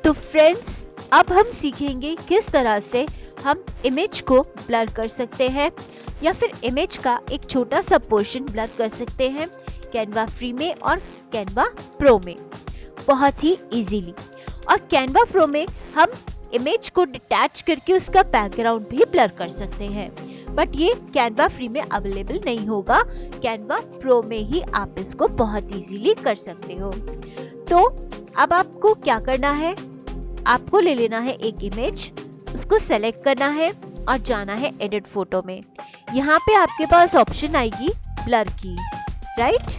तो फ्रेंड्स, अब हम सीखेंगे किस तरह से हम इमेज को ब्लर कर सकते हैं या फिर इमेज का एक छोटा सा पोर्शन ब्लर कर सकते हैं कैनवा फ्री में और कैनवा प्रो में बहुत ही इजीली। और कैनवा प्रो में हम इमेज को डिटैच करके उसका बैकग्राउंड भी ब्लर कर सकते हैं, बट ये कैनवा फ्री में अवेलेबल नहीं होगा। कैनवा प्रो में ही आप इसको बहुत इजीली कर सकते हो। तो अब आपको क्या करना है, आपको ले लेना है एक इमेज, उसको सेलेक्ट करना है और जाना है एडिट फोटो में। यहाँ पे आपके पास ऑप्शन आएगी ब्लर की, राइट,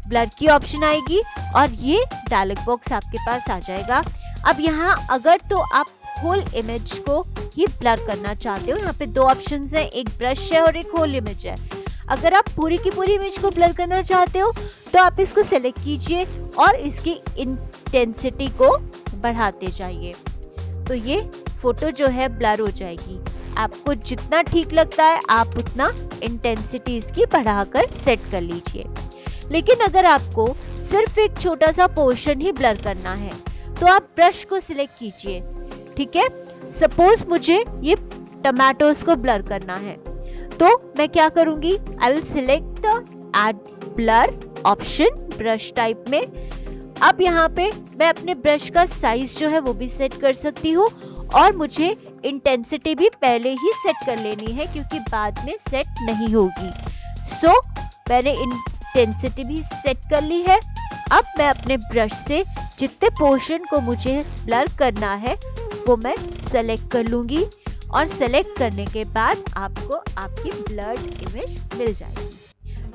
ब्लर की ऑप्शन आएगी और ये डायलॉग बॉक्स आपके पास आ जाएगा। अब यहाँ अगर तो आप होल इमेज को ही ब्लर करना चाहते हो, यहाँ पे दो ऑप्शंस हैं, एक ब्रश है और एक होल इमेज है। अगर आप पूरी की पूरी इमेज को ब्लर करना चाहते हो तो आप इसको सेलेक्ट कीजिए और इसकी इंटेंसिटी को बढ़ाते जाइए, तो ये फोटो जो है ब्लर हो जाएगी। आपको जितना ठीक लगता है आप उतना इंटेंसिटी इसकी बढ़ाकर सेट कर लीजिए। लेकिन अगर आपको सिर्फ एक छोटा सा पोर्शन ही ब्लर करना है तो आप ब्रश को सिलेक्ट कीजिए, ठीक है। सपोज मुझे ये टमाटोस को ब्लर करना है तो मैं क्या करूंगी, I will select the add blur option brush type में। अब यहाँ पे मैं अपने ब्रश का साइज जो है वो भी सेट कर सकती हूँ और मुझे इंटेंसिटी भी पहले ही सेट कर लेनी है क्योंकि बाद में सेट नहीं होगी। सो मैंने इंटेंसिटी भी सेट कर ली है। अब मैं अपने ब्रश से जितने पोर्शन को मुझे ब्लर करना है वो मैं सेलेक्ट कर लूंगी और सेलेक्ट करने के बाद आपको आपकी ब्लर्ड इमेज मिल जाएगी,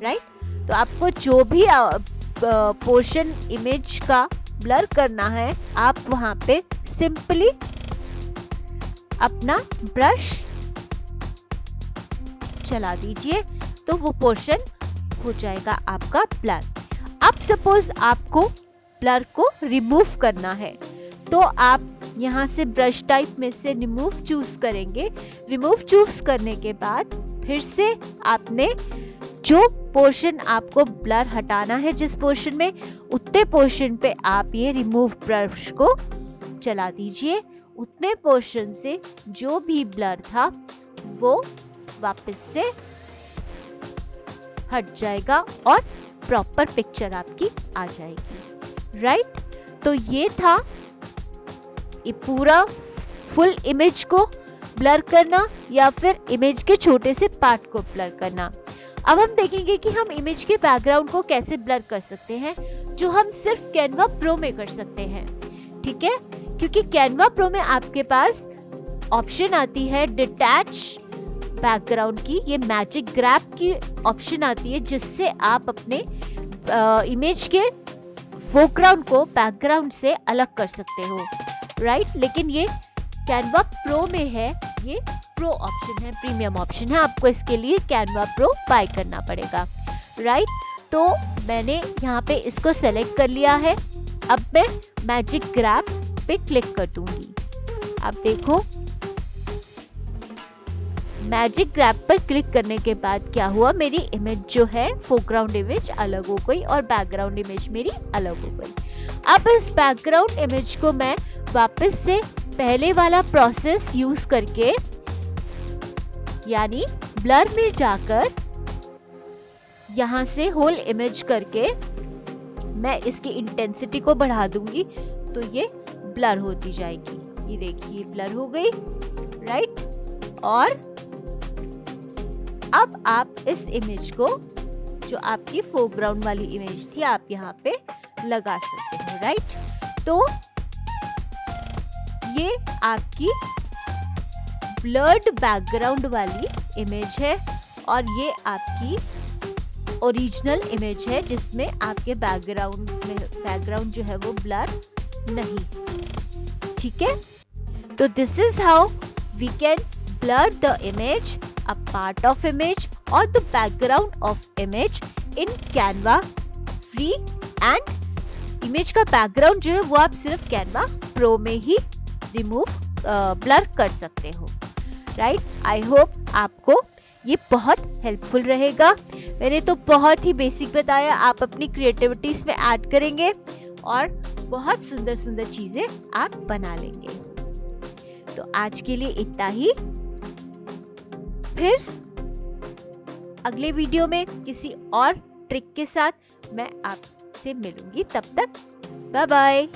राइट। तो आपको जो भी पोर्शन इमेज का ब्लर करना है आप वहां पे सिंपली अपना ब्रश चला दीजिए तो वो पोर्शन हो जाएगा आपका ब्लर। अब सपोज आपको ब्लर को रिमूव करना है तो आप यहाँ से ब्रश टाइप में से रिमूव चूज करेंगे। रिमूव चूज करने के बाद फिर से आपने जो पोर्शन आपको ब्लर हटाना है, जिस पोर्शन में, उतने पोर्शन पे आप ये रिमूव ब्रश को चला दीजिए। उतने पोर्शन से जो भी ब्लर था वो वापस से हट जाएगा और प्रॉपर पिक्चर आपकी आ जाएगी, राइट। तो ये था ये पूरा फुल इमेज को ब्लर करना या फिर इमेज के छोटे से पार्ट को ब्लर करना। अब हम देखेंगे कि हम इमेज के बैकग्राउंड को कैसे ब्लर कर सकते हैं, जो हम सिर्फ कैनवा प्रो में कर सकते हैं, ठीक है। क्योंकि कैनवा प्रो में आपके पास ऑप्शन आती है डिटैच बैकग्राउंड की, ये मैजिक ग्रैब की ऑप्शन आती है जिससे आप अपने इमेज के फोरग्राउंड को बैकग्राउंड से अलग कर सकते हो, राइट। लेकिन ये कैनवा प्रो में है, ये प्रो ऑप्शन है, प्रीमियम ऑप्शन है, आपको इसके लिए कैनवा प्रो बाय करना पड़ेगा, राइट। तो मैंने यहाँ पे इसको सेलेक्ट कर लिया है। अब मैं मैजिक ग्रैब पे क्लिक कर दूंगी। अब देखो मैजिक ग्रैब पर क्लिक करने के बाद क्या हुआ, मेरी इमेज जो है फोरग्राउंड इमेज अलग हो गई और बैकग्राउंड इमेज मेरी अलग हो गई। अब इस बैकग्राउंड इमेज को मैं वापस से पहले वाला प्रोसेस यूज करके, यानी ब्लर में जाकर यहाँ से होल इमेज करके मैं इसकी इंटेंसिटी को बढ़ा दूंगी तो ये ब्लर होती जाएगी। ये देखिए ब्लर हो गई, राइट। और अब आप इस इमेज को, जो आपकी फोरग्राउंड वाली इमेज थी, आप यहाँ पे लगा सकते हो, राइट। तो ये आपकी ब्लर्ड बैकग्राउंड वाली इमेज है और ये आपकी ओरिजिनल इमेज है जिसमें आपके बैकग्राउंड जो है वो ब्लर नहीं, ठीक है। तो this is how we can blur the image, a part of image or the background of image in Canva free and image का background जो है वो आप सिर्फ Canva Pro में ही ब्लर कर सकते हो, राइट। आई होप आपको ये बहुत हेल्पफुल रहेगा। मैंने तो बहुत ही बेसिक बताया, आप अपनी क्रिएटिविटीज में ऐड करेंगे और बहुत सुंदर सुंदर चीजें आप बना लेंगे। तो आज के लिए इतना ही। फिर अगले वीडियो में किसी और ट्रिक के साथ मैं आपसे मिलूंगी। तब तक बाय बाय।